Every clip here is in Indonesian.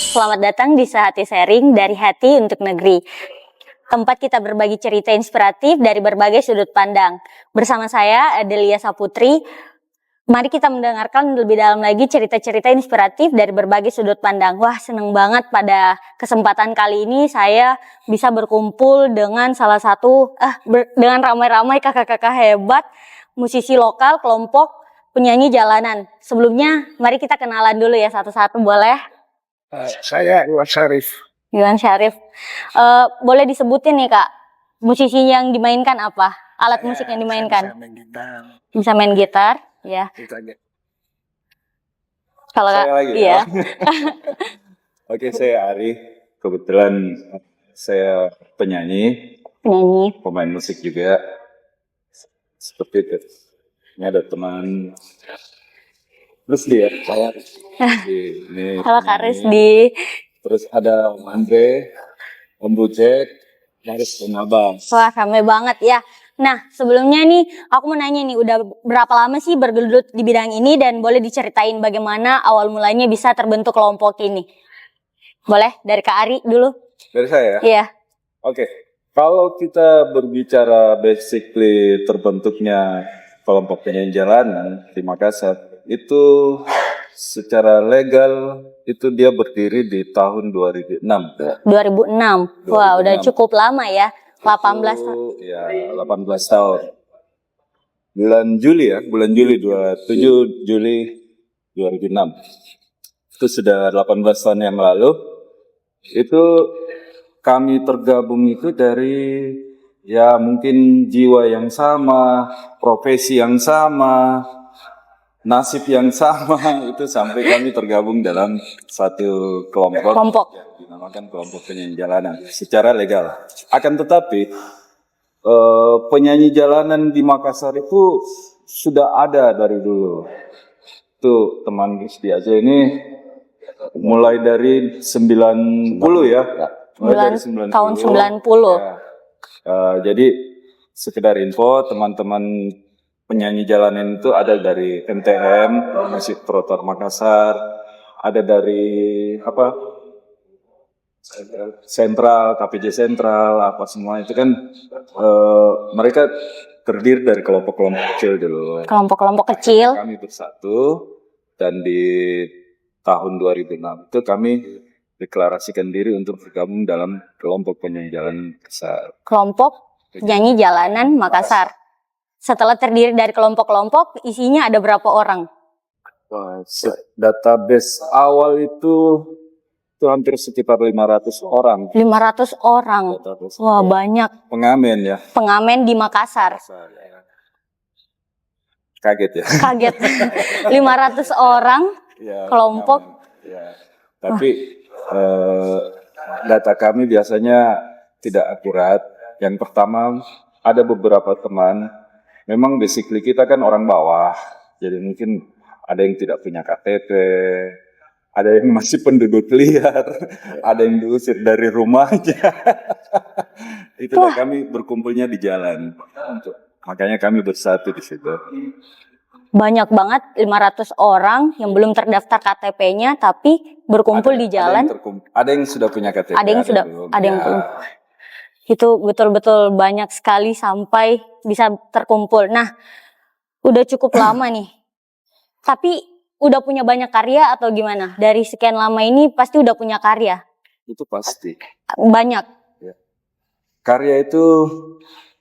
Selamat datang di Sehati Sharing dari Hati untuk Negeri. Tempat kita berbagi cerita inspiratif dari berbagai sudut pandang. Bersama saya, Adelia Saputri. Mari kita mendengarkan lebih dalam lagi cerita-cerita inspiratif dari berbagai sudut pandang. Wah, seneng banget pada kesempatan kali ini saya bisa berkumpul dengan salah satu, dengan ramai-ramai kakak-kakak hebat, musisi lokal, kelompok penyanyi jalanan. Sebelumnya, mari kita kenalan dulu ya satu-satu, boleh? Saya Iwan Syarif. Iwan Syarif. Boleh disebutin nih Kak, musisi yang dimainkan apa? Alat musik yang dimainkan? Saya main gitar. Bisa main gitar, ya. Itu aja. Kalau Saya lagi iya. ya. Oke, saya Ari. Kebetulan saya penyanyi, pemain musik juga. Seperti itu. Ini ada teman Rusdi ya. Saya Rusdi. Ini Halo Kak penyanyi. Rusdi. Terus ada Om Andre, Om Bujek, Haris Om Abang. Wah, rame banget ya. Nah, sebelumnya nih aku mau nanya nih, udah berapa lama sih bergelut di bidang ini dan boleh diceritain bagaimana awal mulanya bisa terbentuk kelompok ini? Boleh dari Kak Ari dulu? Dari saya? Iya. Oke. Kalau kita berbicara basically terbentuknya kelompok penyanyi jalanan di Makassar, itu secara legal itu dia berdiri di tahun 2006. 2006. Wah, udah cukup lama ya. 18 itu, ya 18 tahun. Bulan Juli 27 Juli 2006. Itu sudah 18 tahun yang lalu. Itu kami tergabung itu dari ya mungkin jiwa yang sama, profesi yang sama, nasib yang sama, itu sampai kami tergabung dalam satu kelompok. Yang dinamakan kelompok penyanyi jalanan secara legal. Akan tetapi penyanyi jalanan di Makassar itu sudah ada dari dulu. Tuh teman Rusdi aja ini mulai dari 90 ya. Mulai dari 90. Tahun 90. Ya. Jadi sekedar info, teman-teman penyanyi jalanan itu ada dari MTM, Musik Trotoar Makassar, ada dari Sentral, KPJ Sentral, apa semua itu kan mereka terdiri dari kelompok-kelompok kecil dulu. Kelompok-kelompok kecil. Kami bersatu dan di tahun 2006 itu kami deklarasikan diri untuk bergabung dalam kelompok penyanyi jalanan Makassar. Kelompok penyanyi jalanan Makassar. Setelah terdiri dari kelompok-kelompok, isinya ada berapa orang? Database awal itu hampir sekitar 500 orang. 500 orang. Wah, banyak. Pengamen ya. Pengamen di Makassar. Kaget ya. Kaget. 500 orang Ya, kelompok. Ya. Tapi data kami biasanya tidak akurat. Yang pertama, ada beberapa teman, memang basically kita kan orang bawah, jadi mungkin ada yang tidak punya KTP, ada yang masih penduduk liar, ada yang diusir dari rumahnya. Itulah kami berkumpulnya di jalan. Makanya kami bersatu di situ. Banyak banget 500 orang yang belum terdaftar KTP-nya tapi berkumpul di jalan. Ada yang sudah punya KTP. Ada yang belum. Itu betul-betul banyak sekali sampai bisa terkumpul. Nah, udah cukup lama nih. Tapi udah punya banyak karya atau gimana? Dari sekian lama ini pasti udah punya karya. Itu pasti. Banyak. Ya. Karya itu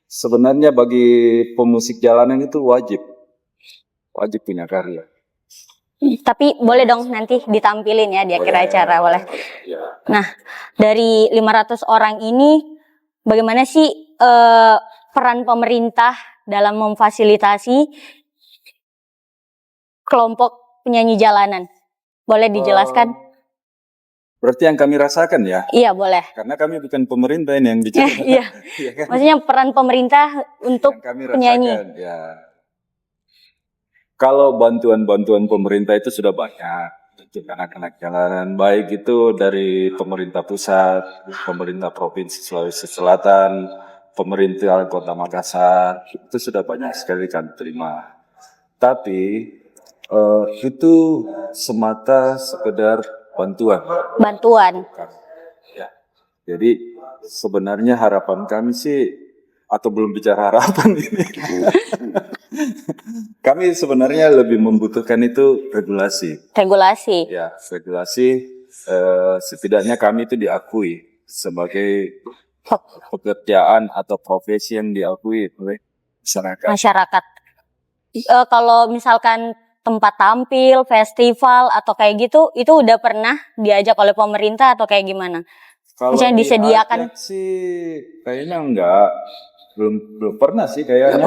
sebenarnya bagi pemusik jalanan itu wajib punya karya. Tapi boleh dong nanti ditampilin ya di akhir acara, boleh. Ya. Nah, dari 500 orang ini bagaimana sih peran pemerintah dalam memfasilitasi kelompok penyanyi jalanan? Boleh dijelaskan? Berarti yang kami rasakan ya? Iya, boleh. Karena kami bukan pemerintah ini yang bicara. Iya. Ya kan? Maksudnya peran pemerintah untuk penyanyi. Ya. Kalau bantuan-bantuan pemerintah itu sudah banyak untuk anak-anak jalanan, baik itu dari pemerintah pusat, pemerintah provinsi Sulawesi Selatan, pemerintah Kota Makassar, itu sudah banyak sekali kami terima. Tapi itu semata sekedar bantuan. bantuan. Ya. Jadi sebenarnya harapan kami sih, atau belum bicara harapan ini, kami sebenarnya lebih membutuhkan itu regulasi. Regulasi. Ya, regulasi, setidaknya kami itu diakui sebagai pekerjaan atau profesi yang diakui oleh masyarakat. Masyarakat. Kalau misalkan tempat tampil, festival atau kayak gitu, itu udah pernah diajak oleh pemerintah atau kayak gimana? Kalau Misalnya disediakan. diajak sih kayaknya enggak, belum pernah sih kayaknya.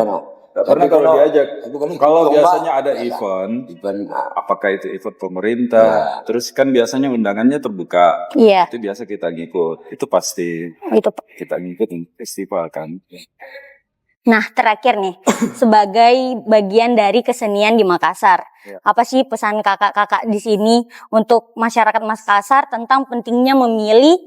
Nggak pernah kalau diajak. Kalau biasanya ada event, apakah itu event pemerintah, terus kan biasanya undangannya terbuka. Iya, Itu biasa kita ngikut. Itu pasti itu. kita ngikut festival kan. Nah, terakhir nih, sebagai bagian dari kesenian di Makassar, Ya. apa sih pesan kakak-kakak di sini untuk masyarakat Makassar tentang pentingnya memilih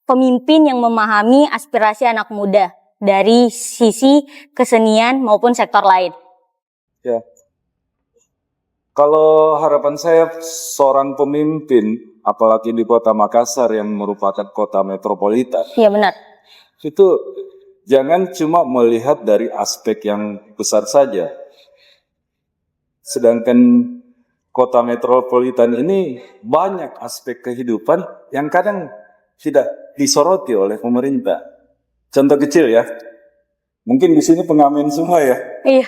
pemimpin yang memahami aspirasi anak muda dari sisi kesenian maupun sektor lain? Ya. Kalau harapan saya seorang pemimpin, apalagi di kota Makassar yang merupakan kota metropolitan, Iya benar. itu jangan cuma melihat dari aspek yang besar saja. Sedangkan kota metropolitan ini banyak aspek kehidupan yang kadang tidak disoroti oleh pemerintah. Contoh kecil ya, mungkin di sini pengamen semua ya. Iya.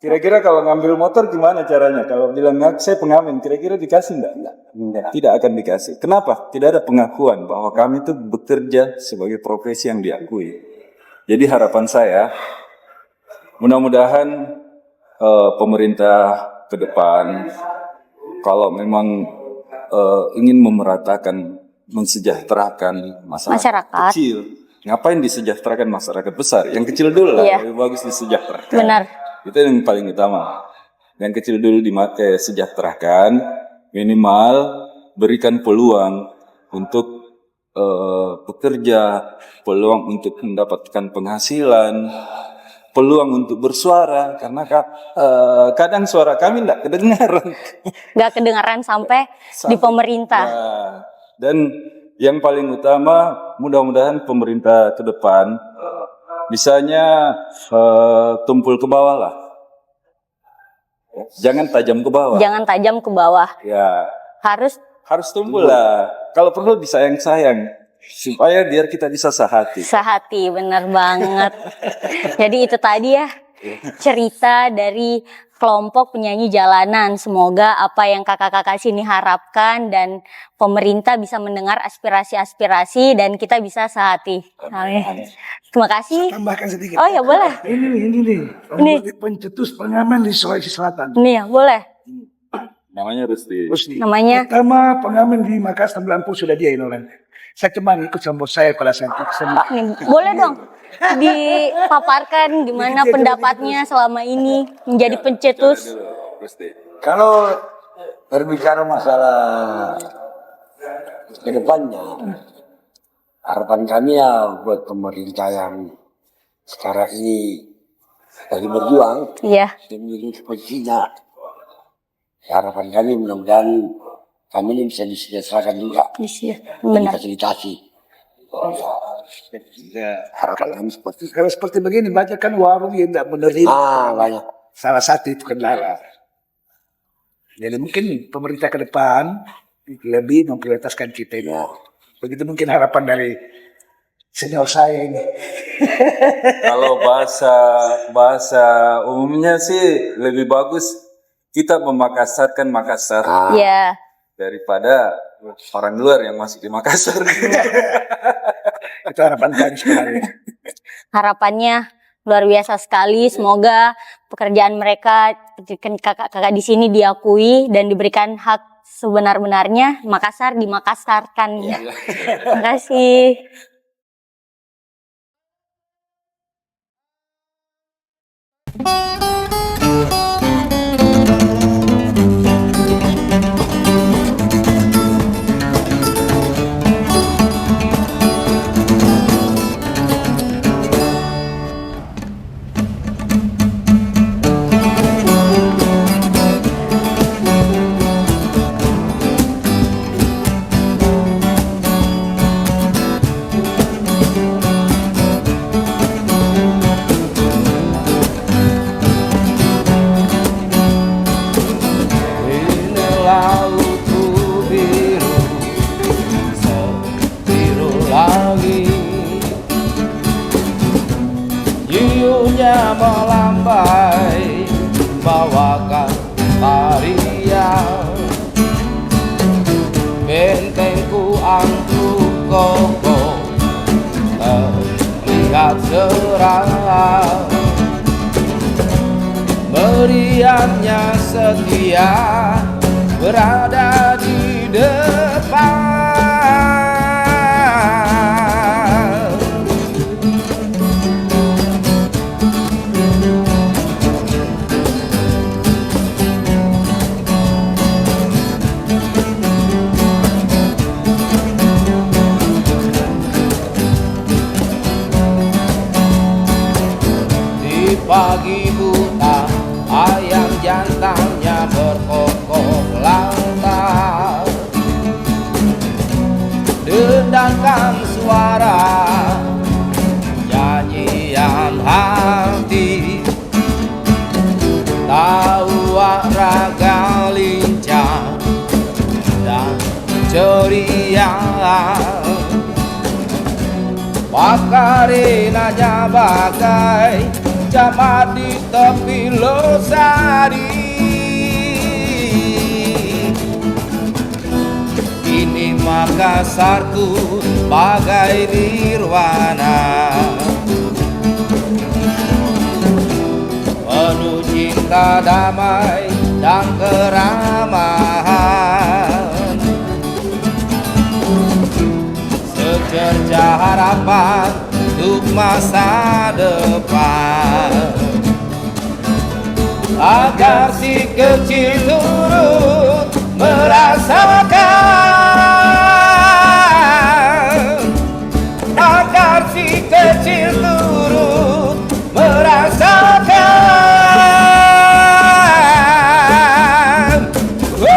Kira-kira kalau ngambil motor gimana caranya? Kalau bilang saya pengamen, kira-kira dikasih enggak? Tidak akan dikasih. Kenapa? Tidak ada pengakuan bahwa kami itu bekerja sebagai profesi yang diakui. Jadi harapan saya, mudah-mudahan pemerintah ke depan, kalau memang ingin memeratakan, mensejahterakan masyarakat kecil, ngapain disejahterakan masyarakat besar? Yang kecil dulu lah, Iya. lebih bagus disejahterakan. Benar. Itu yang paling utama. Yang kecil dulu disejahterakan, minimal berikan peluang untuk bekerja, peluang untuk mendapatkan penghasilan, peluang untuk bersuara, karena kadang suara kami tidak kedengaran. Nggak kedengaran sampai di pemerintah. Ya. Dan yang paling utama, mudah-mudahan pemerintah ke depan bisanya tumpul ke bawah lah. Jangan tajam ke bawah. Jangan tajam ke bawah. Ya, Harus tumpul lah. Kalau perlu disayang-sayang supaya biar kita bisa sehati. sehati, benar banget. Jadi itu tadi ya cerita dari kelompok penyanyi jalanan. Semoga apa yang kakak-kakak sini harapkan dan pemerintah bisa mendengar aspirasi-aspirasi dan kita bisa sehati. Amin. Terima kasih. Tambahkan sedikit. Oh ya boleh. Ini nih. Pencetus pengamen di Sulawesi Selatan. Ini ya boleh. Namanya Rusti. Rusdi. Namanya Pertama pengamen di Makassar 90 sudah dia ini orang. Saya cuma ikut sama bos saya pada saat itu. nih, boleh dong dipaparkan gimana pendapatnya selama ini menjadi pencetus. Rusti. Kalau berbicara masalah kedepannya, harapan kami ya buat pemerintah yang sekarang ini lagi berjuang Iya, demi kepentingan. Harapan kami mudah-mudahan kami ini bisa disejahterakan juga, benar. difasilitasi. Harapan kami seperti begini, banyak kan warung yang tidak menerima. Banyak. Salah satu itu kendala. Jadi mungkin pemerintah ke depan lebih memprioritaskan kita ini. Begitu mungkin harapan dari senior saya ini. Kalau bahasa umumnya sih lebih bagus kita memakasarkan Makassar Iya, daripada orang luar yang masih di Makassar. Itu harapan kami sebenarnya. harapannya luar biasa sekali. Semoga pekerjaan mereka kakak-kakak di sini diakui dan diberikan hak sebenar-benarnya. Makassar dimakassarkan. Terima kasih. lampu kokoh terlihat cerah. Meriamnya setia berada di depan. Di pagi buta ayam jantannya berkokok lantar, dendangkan suara nyanyian hati, tahu raga lincah dan ceria. Makarinanya bagai jamat di tepi losari. Ini Makassarku bagai nirwana, penuh cinta damai dan keramahan, secercah harapan untuk masa depan, agar si kecil turut merasakan, agar si kecil turut merasakan. Oh,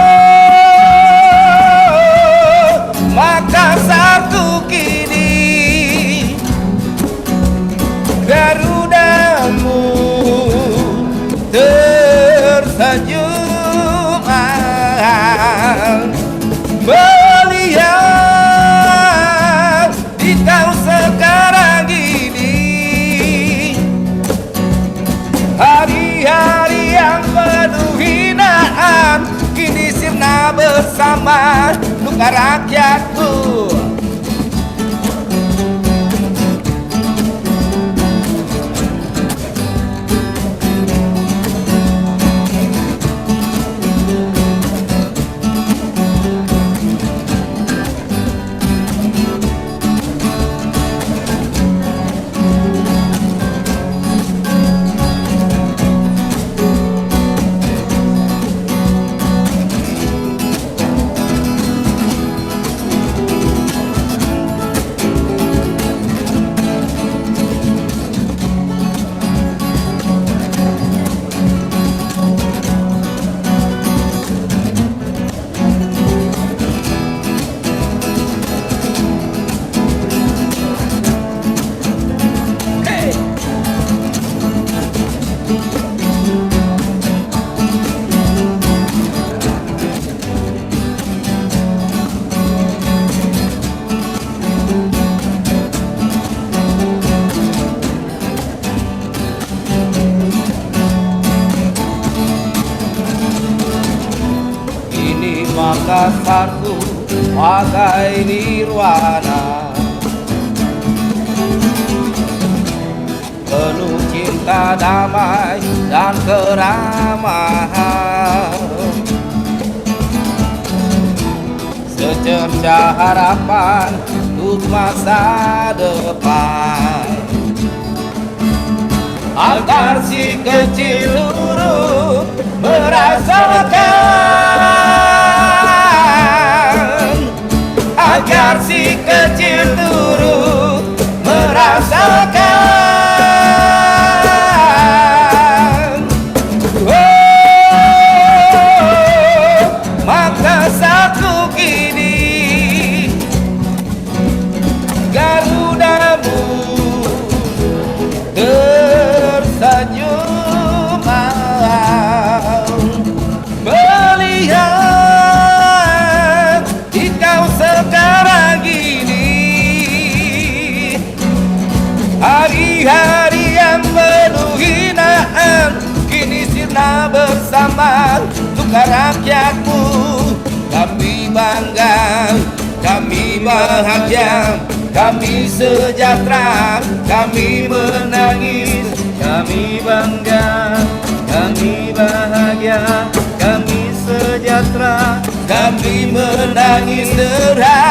Makassarku kini Garudamu tersenyum, melihat di kau sekarang ini, hari-hari yang penuh hinaan kini sirna bersama luka rakyatku. Makassarku bagai nirwana, penuh cinta damai dan keramahan, secercah harapan untuk masa depan, agar si kecil turut merasakan, agar si kecil turut merasakan. Oh, Makassarku kini Garudamu tersenyum, melihat di kau sekarang ini, hari-hari yang penuh hinaan kini sirna bersama luka rakyatmu. Kami bangga, kami bahagia, kami sejahtera, kami menangis, kami bangga, kami bahagia, kami sejahtera, kami menangis terharu.